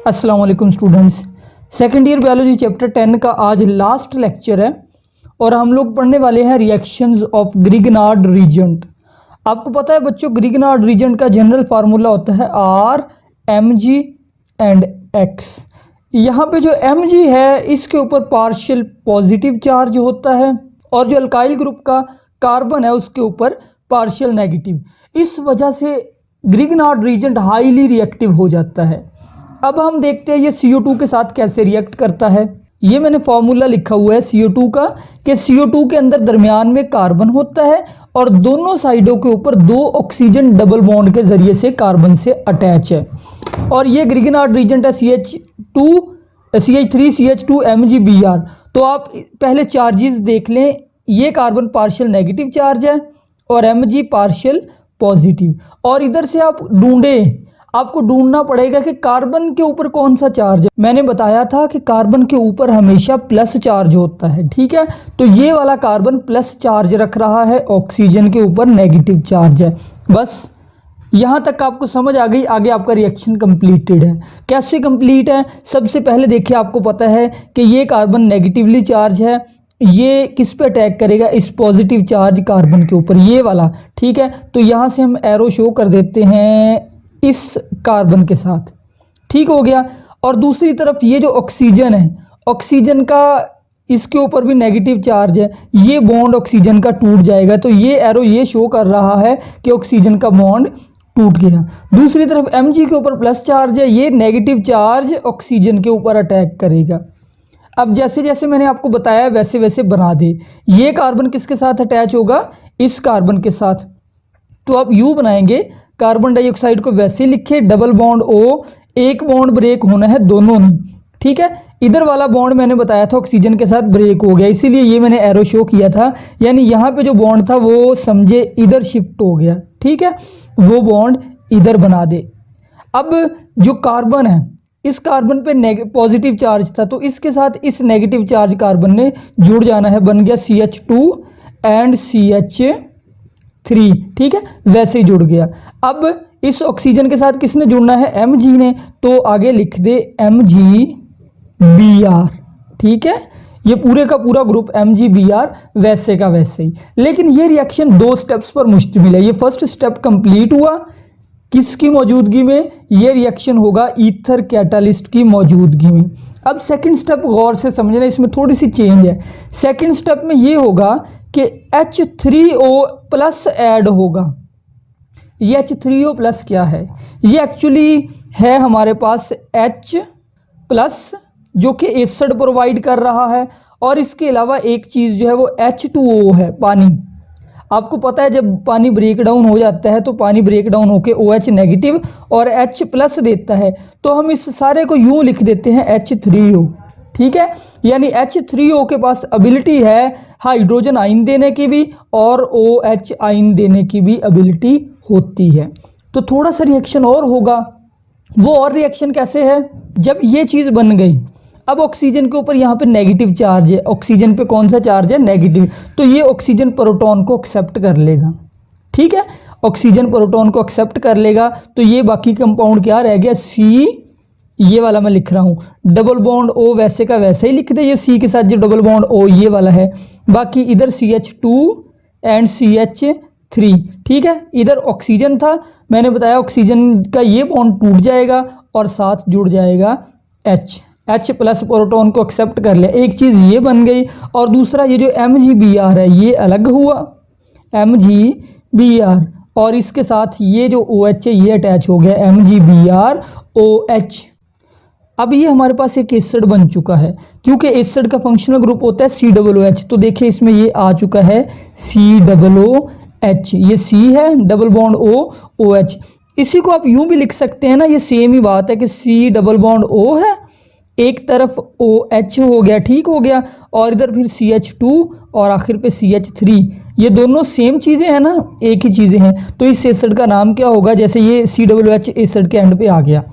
अस्सलाम वालेकुम students. Second year biology chapter 10 का आज लास्ट लेक्चर है और हम लोग पढ़ने वाले हैं रिएक्शंस ऑफ ग्रिगनार्ड रीजेंट। आपको पता है बच्चों, ग्रिगनार्ड रीजेंट का जनरल फार्मूला होता है R M G and X. यहाँ पे जो एम जी है इसके ऊपर पार्शियल पॉजिटिव चार्ज होता है और जो अल्काइल ग्रुप का कार्बन है उसके ऊपर पार्शियल नेगेटिव। इस वजह से ग्रिगनार्ड रीजेंट हाईली रिएक्टिव हो जाता है। अब हम देखते हैं ये CO2 के साथ कैसे रिएक्ट करता है। ये मैंने फॉर्मूला लिखा हुआ है CO2 का कि CO2 के अंदर दरमियान में कार्बन होता है और दोनों साइडों के ऊपर दो ऑक्सीजन डबल बॉन्ड के जरिए से कार्बन से अटैच है। और ये ग्रिगनार्ड रीजेंट है CH3 MgBr। तो आप पहले चार्जेस देख लें, ये कार्बन पार्शियल नेगेटिव चार्ज है और Mg पार्शियल पॉजिटिव। और इधर से आप आपको ढूंढना पड़ेगा कि कार्बन के ऊपर कौन सा चार्ज है। मैंने बताया था कि कार्बन के ऊपर हमेशा प्लस चार्ज होता है, ठीक है। तो ये वाला कार्बन प्लस चार्ज रख रहा है, ऑक्सीजन के ऊपर नेगेटिव चार्ज है। बस यहाँ तक आपको समझ आ गई। आगे आपका रिएक्शन कंप्लीटेड है। कैसे कंप्लीट है, सबसे पहले देखिए, आपको पता है कि ये कार्बन नेगेटिवली चार्ज है, ये किस पे अटैक करेगा, इस पॉजिटिव चार्ज कार्बन के ऊपर, ये वाला, ठीक है। तो यहाँ से हम एरो शो कर देते हैं इस कार्बन के साथ, ठीक हो गया। और दूसरी तरफ ये जो ऑक्सीजन है, ऑक्सीजन का इसके ऊपर भी नेगेटिव चार्ज है, ये बॉन्ड ऑक्सीजन का टूट जाएगा। तो ये एरो ये शो कर रहा है कि ऑक्सीजन का बॉन्ड टूट गया। दूसरी तरफ Mg के ऊपर प्लस चार्ज है, ये नेगेटिव चार्ज ऑक्सीजन के ऊपर अटैक करेगा। अब जैसे जैसे मैंने आपको बताया वैसे वैसे बना दे। ये कार्बन किसके साथ अटैच होगा, इस कार्बन के साथ। तो आप यू बनाएंगे, कार्बन डाइऑक्साइड को वैसे लिखे, डबल बॉन्ड O, एक बॉन्ड ब्रेक होना है दोनों में, ठीक है। इधर वाला बॉन्ड मैंने बताया था ऑक्सीजन के साथ ब्रेक हो गया, इसीलिए ये मैंने एरो शो किया था। यानी यहाँ पे जो बॉन्ड था वो समझे इधर शिफ्ट हो गया, ठीक है, वो बॉन्ड इधर बना दे। अब जो कार्बन है, इस कार्बन पे पॉजिटिव चार्ज था, तो इसके साथ इस नेगेटिव चार्ज कार्बन ने जुड़ जाना है, बन गया CH2 एंड CH3, ठीक है, वैसे ही जुड़ गया। अब इस ऑक्सीजन के साथ किसने जुड़ना है, Mg ने। तो आगे लिख दे MgBr, ठीक है। ये पूरे का पूरा ग्रुप MgBr वैसे का वैसे ही। लेकिन ये रिएक्शन दो स्टेप्स पर मुश्तमिल है। ये फर्स्ट स्टेप कंप्लीट हुआ किसकी मौजूदगी में, ये रिएक्शन होगा ईथर कैटालिस्ट की मौजूदगी में। अब सेकंड स्टेप गौर से समझना, इसमें थोड़ी सी चेंज है। सेकंड स्टेप में ये होगा कि H3O प्लस ऐड होगा। ये H3O प्लस क्या है, ये एक्चुअली है हमारे पास H प्लस जो कि एसिड प्रोवाइड कर रहा है, और इसके अलावा एक चीज़ जो है वो H2O है, पानी। आपको पता है जब पानी ब्रेक डाउन हो जाता है तो पानी ब्रेक डाउन होकर OH नेगेटिव और H प्लस देता है। तो हम इस सारे को यूं लिख देते हैं H3O, ठीक है। यानी H3O के पास एबिलिटी है हाइड्रोजन आयन देने की भी और OH आयन देने की भी एबिलिटी होती है। तो थोड़ा सा रिएक्शन और होगा। वो और रिएक्शन कैसे है, जब ये चीज़ बन गई, अब ऑक्सीजन के ऊपर यहाँ पे नेगेटिव चार्ज है, ऑक्सीजन पे कौन सा चार्ज है, नेगेटिव। तो ये ऑक्सीजन प्रोटॉन को एक्सेप्ट कर लेगा, ठीक है, ऑक्सीजन प्रोटॉन को एक्सेप्ट कर लेगा। तो ये बाकी कंपाउंड क्या रह गया, C, ये वाला मैं लिख रहा हूँ, डबल बॉन्ड O वैसे का वैसे ही लिख दे, ये C के साथ जो डबल बॉन्ड O ये वाला है। बाकी इधर CH2 एंड CH3, ठीक है। इधर ऑक्सीजन था, मैंने बताया ऑक्सीजन का ये बॉन्ड टूट जाएगा और साथ जुड़ जाएगा H प्लस प्रोटॉन को एक्सेप्ट कर लिया। एक चीज़ ये बन गई। और दूसरा ये जो MgBr है ये अलग हुआ, MgBr, और इसके साथ ये जो OH है ये अटैच हो गया, MgBrOH। अब ये हमारे पास एक एसिड बन चुका है, क्योंकि एसिड का फंक्शनल ग्रुप होता है COOH। तो देखिए इसमें ये आ चुका है COOH, ये C है, डबल बॉन्ड O, OH। इसी को आप यूं भी लिख सकते हैं ना, ये सेम ही बात है कि C डबल बॉन्ड O है, एक तरफ OH हो गया, ठीक हो गया, और इधर फिर CH2 और आखिर पे CH3। ये दोनों सेम चीज़ें हैं ना, एक ही चीज़ें हैं। तो इस एसिड का नाम क्या होगा, जैसे ये COOH एसिड के एंड पे आ गया,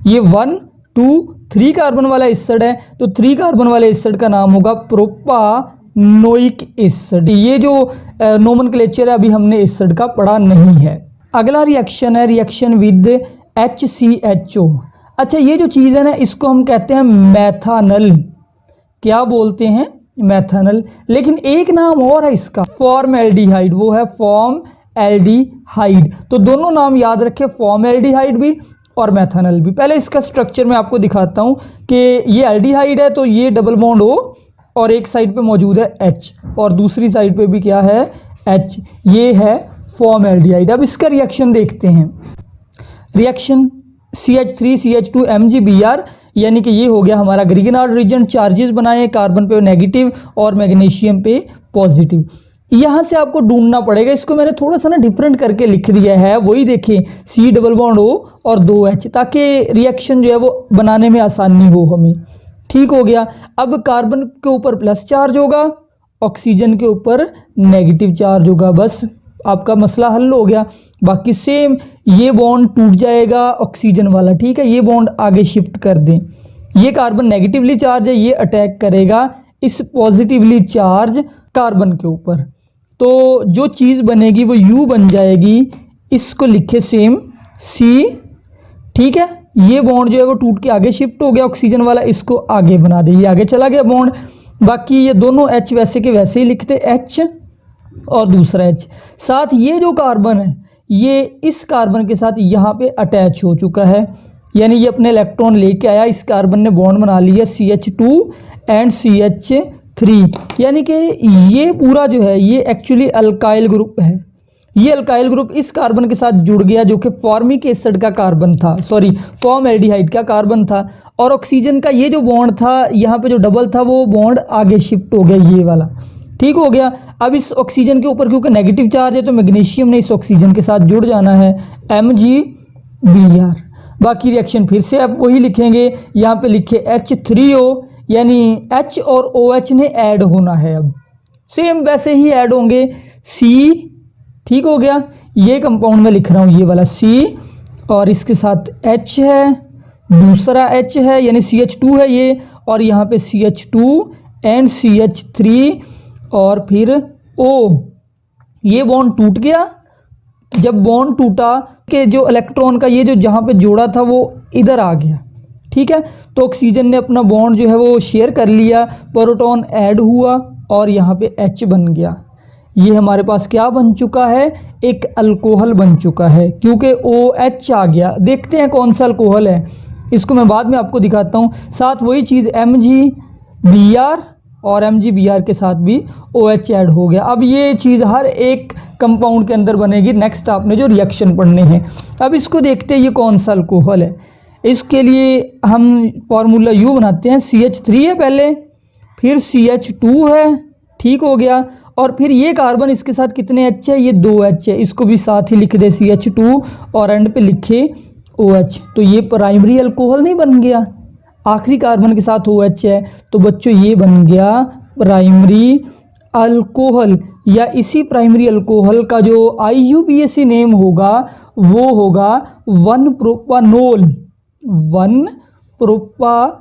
ये 1, 2, 3 कार्बन वाला एसिड है, तो 3 कार्बन वाले एसिड का नाम होगा प्रोपानोइक एसिड। ये जो नोमेनक्लेचर है अभी हमने एसिड का पढ़ा नहीं है। अगला रिएक्शन है रिएक्शन विद HCHO। अच्छा, ये जो चीज़ है ना, इसको हम कहते हैं मैथानल। क्या बोलते हैं? मैथानल। लेकिन एक नाम और है इसका, फॉर्मएल्डिहाइड। वो है फॉर्मएल्डिहाइड। तो दोनों नाम याद रखें, फॉर्मएल्डिहाइड भी और मैथानल भी। पहले इसका स्ट्रक्चर मैं आपको दिखाता हूँ कि ये एल्डिहाइड है तो ये डबल बॉन्ड O और एक साइड पे मौजूद है H और दूसरी साइड पे भी क्या है? H। ये है फॉर्मएल्डिहाइड। अब इसका रिएक्शन देखते हैं। रिएक्शन CH3CH2 MgBr, यानी कि ये हो गया हमारा ग्रिगनार्ड रीजन। चार्जेस बनाए, कार्बन पे नेगेटिव और मैग्नीशियम पे पॉजिटिव। यहाँ से आपको ढूंढना पड़ेगा। इसको मैंने थोड़ा सा ना डिफरेंट करके लिख दिया है, वही देखें, C डबल बॉन्ड O और 2H, ताकि रिएक्शन जो है वो बनाने में आसानी हो हमें। ठीक हो गया। अब कार्बन के ऊपर प्लस चार्ज होगा, ऑक्सीजन के ऊपर नेगेटिव चार्ज होगा। बस आपका मसला हल हो गया। बाकी सेम, ये बॉन्ड टूट जाएगा ऑक्सीजन वाला, ठीक है। ये बॉन्ड आगे शिफ्ट कर दें। ये कार्बन नेगेटिवली चार्ज है, ये अटैक करेगा इस पॉजिटिवली चार्ज कार्बन के ऊपर। तो जो चीज़ बनेगी वो U बन जाएगी। इसको लिखे सेम C, ठीक है। ये बॉन्ड जो है वो टूट के आगे शिफ्ट हो गया ऑक्सीजन वाला, इसको आगे बना दे, ये आगे चला गया बॉन्ड। बाकी ये दोनों H वैसे के वैसे ही लिखते, H और दूसरा H। साथ ये जो कार्बन है ये इस कार्बन के साथ यहाँ पे अटैच हो चुका है, यानी ये अपने इलेक्ट्रॉन लेके आया, इस कार्बन ने बॉन्ड बना लिया CH2 एंड CH3, यानी कि ये पूरा जो है ये एक्चुअली अल्काइल ग्रुप है। ये अल्काइल ग्रुप इस कार्बन के साथ जुड़ गया जो कि फॉर्मिक एसिड का कार्बन था, सॉरी फॉर्मएल्डिहाइड का कार्बन था। और ऑक्सीजन का ये जो बॉन्ड था यहाँ पे जो डबल था वो बॉन्ड आगे शिफ्ट हो गया, ये वाला। ठीक हो गया। अब इस ऑक्सीजन के ऊपर क्योंकि नेगेटिव चार्ज है तो मैग्नीशियम ने इस ऑक्सीजन के साथ जुड़ जाना है, MgBr। बाकी रिएक्शन फिर से आप वही लिखेंगे, यहाँ पे लिखे H3O, यानी H और OH ने ऐड होना है। अब सेम वैसे ही ऐड होंगे C, ठीक हो गया। ये कंपाउंड में लिख रहा हूँ, ये वाला C और इसके साथ H है, दूसरा H है यानी CH2 है ये, और यहाँ पे CH2 एंड CH3 और फिर O। ये बॉन्ड टूट गया। जब बॉन्ड टूटा कि जो इलेक्ट्रॉन का ये जो जहाँ पे जोड़ा था वो इधर आ गया, ठीक है। तो ऑक्सीजन ने अपना बॉन्ड जो है वो शेयर कर लिया, प्रोटॉन ऐड हुआ और यहाँ पे H बन गया। ये हमारे पास क्या बन चुका है? एक अल्कोहल बन चुका है, क्योंकि OH आ गया। देखते हैं कौन सा अल्कोहल है, इसको मैं बाद में आपको दिखाता हूँ। साथ वही चीज़ MgBr और MgBr के साथ भी OH ऐड हो गया। अब ये चीज़ हर एक कंपाउंड के अंदर बनेगी। नेक्स्ट आपने जो रिएक्शन पढ़ने हैं, अब इसको देखते हैं ये कौन सा अल्कोहल है। इसके लिए हम फार्मूला U बनाते हैं। CH3 है पहले, फिर CH2 है, ठीक हो गया। और फिर ये कार्बन इसके साथ कितने H है? ये 2H है, इसको भी साथ ही लिख दे CH2 और एंड पे लिखे OH। तो ये प्राइमरी अल्कोहल नहीं बन गया, आखिरी कार्बन के साथ OH है, तो बच्चों ये बन गया प्राइमरी अल्कोहल। या इसी प्राइमरी अल्कोहल का जो IUPAC नेम होगा वो होगा 1-प्रोपानोल। 1-प्रोपानोल।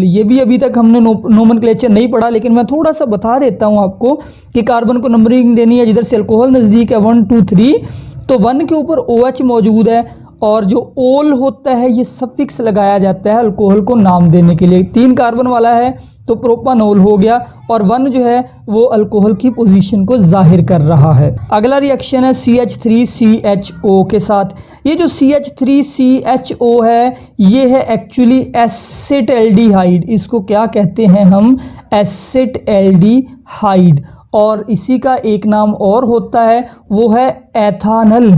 ये भी अभी तक हमने नोमेनक्लेचर नहीं पढ़ा, लेकिन मैं थोड़ा सा बता देता हूँ आपको कि कार्बन को नंबरिंग देनी है, जिधर से अल्कोहल नज़दीक है 1 2 3, तो 1 के ऊपर OH मौजूद है और जो ओल होता है ये सफिक्स लगाया जाता है अल्कोहल को नाम देने के लिए। 3 कार्बन वाला है तो प्रोपानोल हो गया, और 1 जो है वो अल्कोहल की पोजीशन को जाहिर कर रहा है। अगला रिएक्शन है CH3CHO के साथ। ये जो CH3CHO है ये है एक्चुअली एसिटएल्डिहाइड। इसको क्या कहते हैं हम? एसिटएल्डिहाइड। और इसी का एक नाम और होता है, वो है एथानल।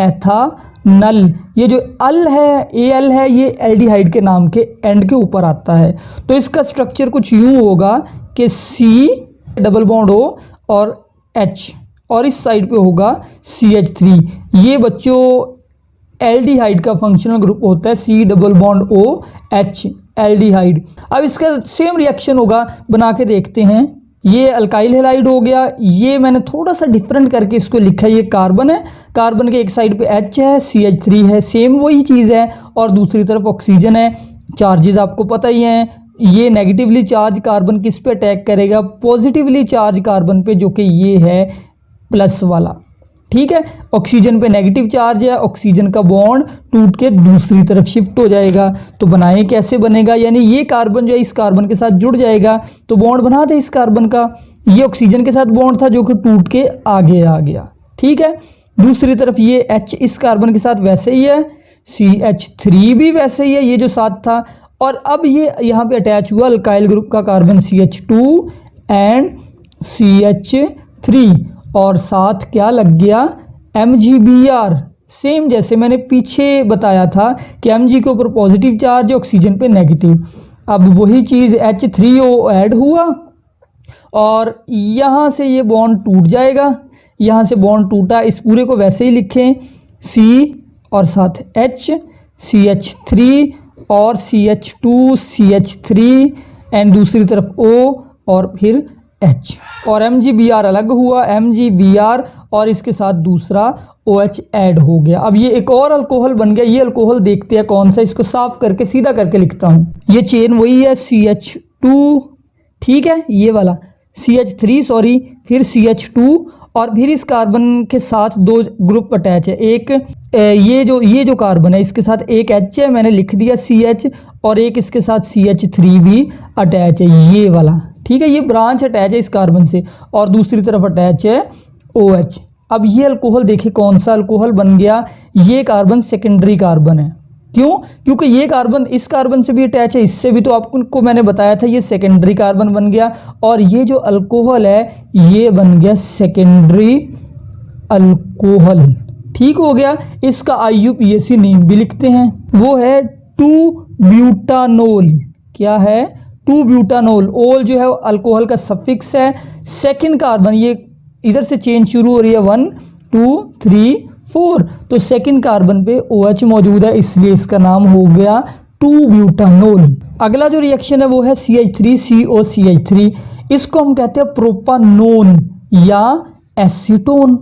एथानल। ये जो अल है, AL है, ये एल्डिहाइड के नाम के एंड के ऊपर आता है। तो इसका स्ट्रक्चर कुछ यूं होगा कि C डबल बॉन्ड O और H, और इस साइड पे होगा CH3। ये बच्चों एल्डिहाइड का फंक्शनल ग्रुप होता है, C double bond O H, aldehyde. अब इसका सेम रिएक्शन होगा, बना के देखते हैं। ये अल्काइल हैलाइड हो गया। ये मैंने थोड़ा सा डिफरेंट करके इसको लिखा है, ये कार्बन है, कार्बन के एक साइड पे H है, CH3 है, सेम वही चीज़ है, और दूसरी तरफ ऑक्सीजन है। चार्जेस आपको पता ही हैं। ये नेगेटिवली चार्ज कार्बन किस पे अटैक करेगा? पॉजिटिवली चार्ज कार्बन पे, जो कि ये है प्लस वाला। ठीक है। ऑक्सीजन पे नेगेटिव चार्ज है, ऑक्सीजन का बॉन्ड टूट के दूसरी तरफ शिफ्ट हो जाएगा। तो बनाए कैसे बनेगा, यानी ये कार्बन जो है इस कार्बन के साथ जुड़ जाएगा तो बॉन्ड बना दे इस कार्बन का। ये ऑक्सीजन के साथ बॉन्ड था जो कि टूट के आगे आ गया, ठीक है। दूसरी तरफ ये H इस कार्बन के साथ वैसे ही है, CH3 भी वैसे ही है, ये जो साथ था। और अब ये यहाँ पे अटैच हुआ अल्काइल ग्रुप का कार्बन CH2 एंड CH3 और साथ क्या लग गया MgBr। सेम जैसे मैंने पीछे बताया था कि Mg के ऊपर पॉजिटिव चार्ज है, ऑक्सीजन पे नेगेटिव। अब वही चीज़ H3O ऐड हुआ और यहाँ से ये बॉन्ड टूट जाएगा, यहाँ से बॉन्ड टूटा। इस पूरे को वैसे ही लिखें C और साथ H, CH3 और CH2 CH3 एंड दूसरी तरफ O और फिर H और MgBr अलग हुआ, MgBr और इसके साथ दूसरा OH ऐड हो गया। अब ये एक और अल्कोहल बन गया। ये अल्कोहल देखते हैं कौन सा, इसको साफ करके सीधा करके लिखता हूँ। ये चेन वही है CH2, ठीक है, ये वाला CH3 सॉरी, फिर CH2 और फिर इस कार्बन के साथ दो ग्रुप अटैच है। एक ये जो कार्बन है इसके साथ एक H है, मैंने लिख दिया CH, और एक इसके साथ CH3 भी अटैच है, ये वाला, ठीक है। ये ब्रांच अटैच है इस कार्बन से और दूसरी तरफ अटैच है OH। अब ये अल्कोहल देखिए कौन सा अल्कोहल बन गया, ये कार्बन सेकेंडरी कार्बन है। क्यों? क्योंकि ये कार्बन इस कार्बन से भी अटैच है, इससे भी, तो आपको मैंने बताया था ये सेकेंडरी कार्बन बन गया। और ये जो अल्कोहल है ये बन गया सेकेंडरी अल्कोहल, ठीक हो गया। इसका IUPAC नेम भी लिखते हैं, वो है 2-ब्यूटानोल। क्या है? 2-ब्यूटानोल। ओल जो है अल्कोहल का सफिक्स है। सेकेंड कार्बन, ये इधर से चेन शुरू हो रही है 1 2 3 4, तो सेकेंड कार्बन पे OH मौजूद है, इसलिए इसका नाम हो गया 2-ब्यूटानोल। अगला जो रिएक्शन है वो है CH3COCH3। इसको हम कहते हैं प्रोपानोन या एसीटोन।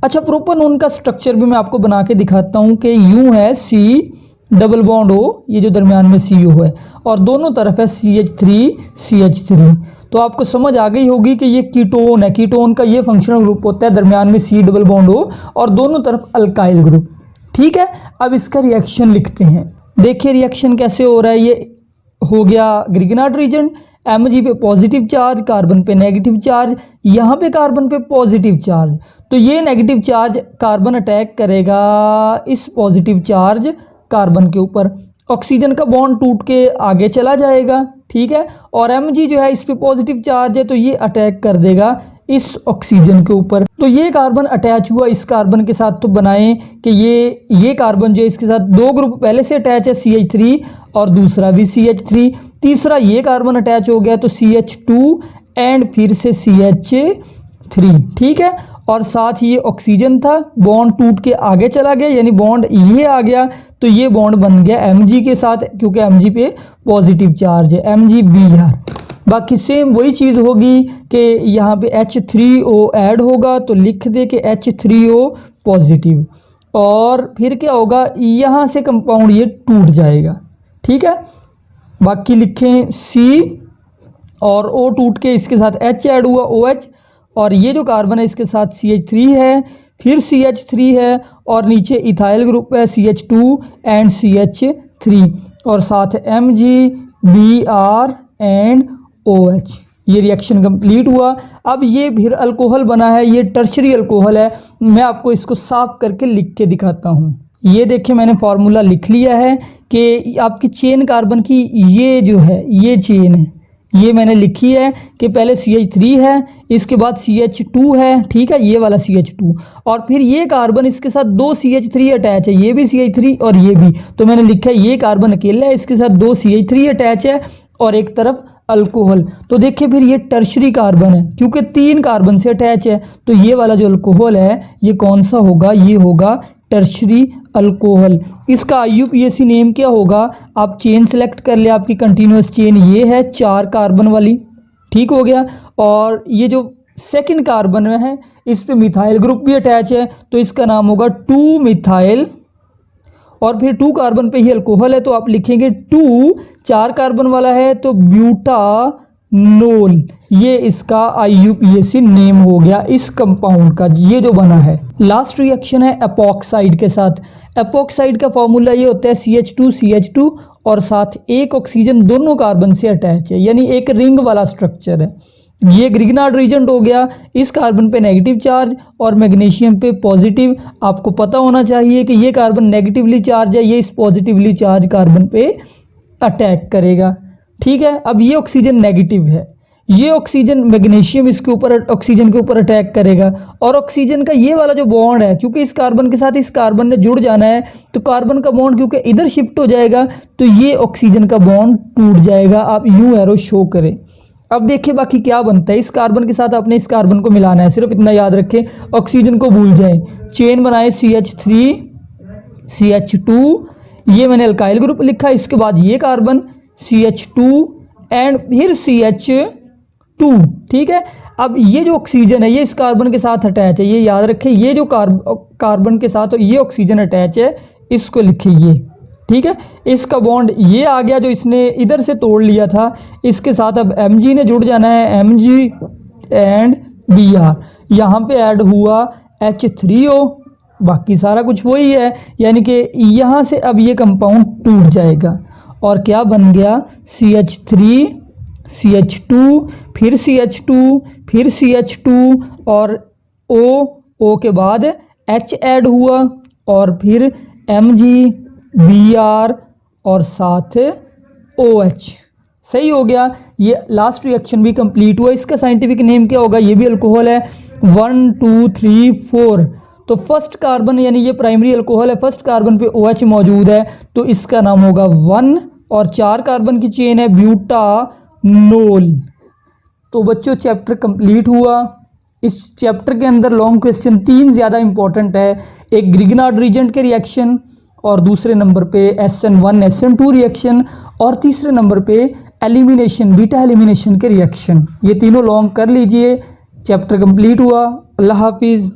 अच्छा, प्रोपानोन का स्ट्रक्चर भी मैं आपको बना के दिखाता हूँ कि यूं है C डबल बॉन्ड O, ये जो दरमियान में CO है और दोनों तरफ है CH3CH3। तो आपको समझ आ गई होगी कि ये कीटोन है। कीटोन का ये फंक्शनल ग्रुप होता है, दरमियान में C डबल बॉन्ड O और दोनों तरफ अल्काइल ग्रुप, ठीक है। अब इसका रिएक्शन लिखते हैं। देखिए रिएक्शन कैसे हो रहा है। ये हो गया ग्रिगनार्ड रीजन, Mg पे पॉजिटिव चार्ज, कार्बन पे नेगेटिव चार्ज, यहाँ पे कार्बन पे पॉजिटिव चार्ज। तो ये नेगेटिव चार्ज कार्बन अटैक करेगा इस पॉजिटिव चार्ज कार्बन के ऊपर, ऑक्सीजन का बॉन्ड टूट के आगे चला जाएगा, ठीक है। और Mg जो है इस पे पॉजिटिव चार्ज है तो ये अटैक कर देगा इस ऑक्सीजन के ऊपर। तो ये कार्बन अटैच हुआ इस कार्बन के साथ, तो बनाएं कि ये कार्बन जो है इसके साथ दो ग्रुप पहले से अटैच है, CH3 और दूसरा भी CH3, तीसरा ये कार्बन अटैच हो गया तो CH2 एंड फिर से CH3, ठीक है। और साथ ये ऑक्सीजन था, बॉन्ड टूट के आगे चला गया, यानी बॉन्ड ये आ गया, तो ये बॉन्ड बन गया Mg के साथ, क्योंकि Mg पे पॉजिटिव चार्ज है, MgBr। बाकी सेम वही चीज़ होगी कि यहाँ पे H3O ऐड होगा, तो लिख दे कि H3O पॉजिटिव, और फिर क्या होगा, यहाँ से कंपाउंड ये टूट जाएगा, ठीक है। बाकी लिखें C और O टूट के इसके साथ H ऐड हुआ OH, और ये जो कार्बन है इसके साथ CH3 है, फिर CH3 है और नीचे इथाइल ग्रुप है CH2 एंड CH3 और साथ MgBr एंड OH। ये रिएक्शन कंप्लीट हुआ। अब ये फिर अल्कोहल बना है, ये टर्शरी अल्कोहल है। मैं आपको इसको साफ करके लिख के दिखाता हूँ। ये देखिए मैंने फार्मूला लिख लिया है कि आपकी चेन कार्बन की ये जो है ये चेन है, ये मैंने लिखी है कि पहले CH3 है, इसके बाद CH2 है, ठीक है, ये वाला CH2, और फिर ये कार्बन इसके साथ दो CH3 अटैच है, ये भी CH3 और ये भी, तो मैंने लिखा है ये कार्बन अकेला है, इसके साथ दो CH3 अटैच है और एक तरफ अल्कोहल। तो देखिए फिर ये टर्शरी कार्बन है, क्योंकि 3 कार्बन से अटैच है, तो ये वाला जो अल्कोहल है ये कौन सा होगा, ये होगा टर्शरी अल्कोहल। इसका IUPAC नेम क्या होगा, आप चेन सेलेक्ट कर ले, आपकी कंटिन्यूस चेन ये है 4 कार्बन वाली, ठीक हो गया। और ये जो सेकंड कार्बन है इस पे मिथाइल ग्रुप भी अटैच है, तो इसका नाम होगा 2 मिथाइल, और फिर 2 कार्बन पे ही अल्कोहल है, तो आप लिखेंगे 2, 4 कार्बन वाला है तो ब्यूटानोल। ये इसका IUPAC नेम हो गया इस कंपाउंड का, ये जो बना है। लास्ट रिएक्शन है एपॉक्साइड के साथ। एपॉक्साइड का फॉर्मूला ये होता है CH2 और साथ एक ऑक्सीजन दोनों कार्बन से अटैच है, यानी एक रिंग वाला स्ट्रक्चर है। ये ग्रिग्नार्ड रीजेंट हो गया, इस कार्बन पे नेगेटिव चार्ज और मैग्नीशियम पे पॉजिटिव। आपको पता होना चाहिए कि ये कार्बन नेगेटिवली चार्ज है, ये इस पॉजिटिवली चार्ज कार्बन पे अटैक करेगा। ठीक है, अब ये ऑक्सीजन नेगेटिव है, ये ऑक्सीजन मैग्नीशियम इसके ऊपर ऑक्सीजन के ऊपर अटैक करेगा और ऑक्सीजन का ये वाला जो बॉन्ड है, क्योंकि इस कार्बन के साथ इस कार्बन ने जुड़ जाना है, तो कार्बन का बॉन्ड क्योंकि इधर शिफ्ट हो जाएगा तो ये ऑक्सीजन का बॉन्ड टूट जाएगा। आप यूं एरो शो करें। अब देखिए बाकी क्या बनता है। इस कार्बन के साथ आपने इस कार्बन को मिलाना है, सिर्फ इतना याद रखें, ऑक्सीजन को भूल जाएं। चेन बनाए CH3 CH2, ये मैंने अल्काइल ग्रुप लिखा। इसके बाद ये कार्बन CH2 एंड फिर CH2। ठीक है, अब ये जो ऑक्सीजन है ये इस कार्बन के साथ अटैच है, ये याद रखें। ये जो कार्बन के साथ ये ऑक्सीजन अटैच है, इसको लिखिए। ठीक है, इसका बॉन्ड ये आ गया जो इसने इधर से तोड़ लिया था, इसके साथ अब Mg ने जुड़ जाना है, Mg एंड Br। यहाँ पे ऐड हुआ H3O, बाकी सारा कुछ वही है, यानी कि यहाँ से अब ये कंपाउंड टूट जाएगा और क्या बन गया CH3 CH2 फिर CH2 फिर CH2 और O के बाद H ऐड हुआ और फिर Mg Br और साथ OH। सही हो गया, ये लास्ट रिएक्शन भी कंप्लीट हुआ। इसका साइंटिफिक नेम क्या होगा, ये भी अल्कोहल है, 1 2 3 4। तो फर्स्ट कार्बन यानी ये प्राइमरी अल्कोहल है, फर्स्ट कार्बन पे OH मौजूद है तो इसका नाम होगा 1 और 4 कार्बन की चेन है ब्यूटानोल। तो बच्चों चैप्टर कंप्लीट हुआ। इस चैप्टर के अंदर लॉन्ग क्वेश्चन 3 ज़्यादा इंपॉर्टेंट है, एक ग्रिग्नार्ड रीजेंट के रिएक्शन और दूसरे नंबर पे SN1 SN2 रिएक्शन और तीसरे नंबर पे एलिमिनेशन बीटा एलिमिनेशन के रिएक्शन। ये तीनों लॉन्ग कर लीजिए। चैप्टर कंप्लीट हुआ। अल्लाह हाफिज़।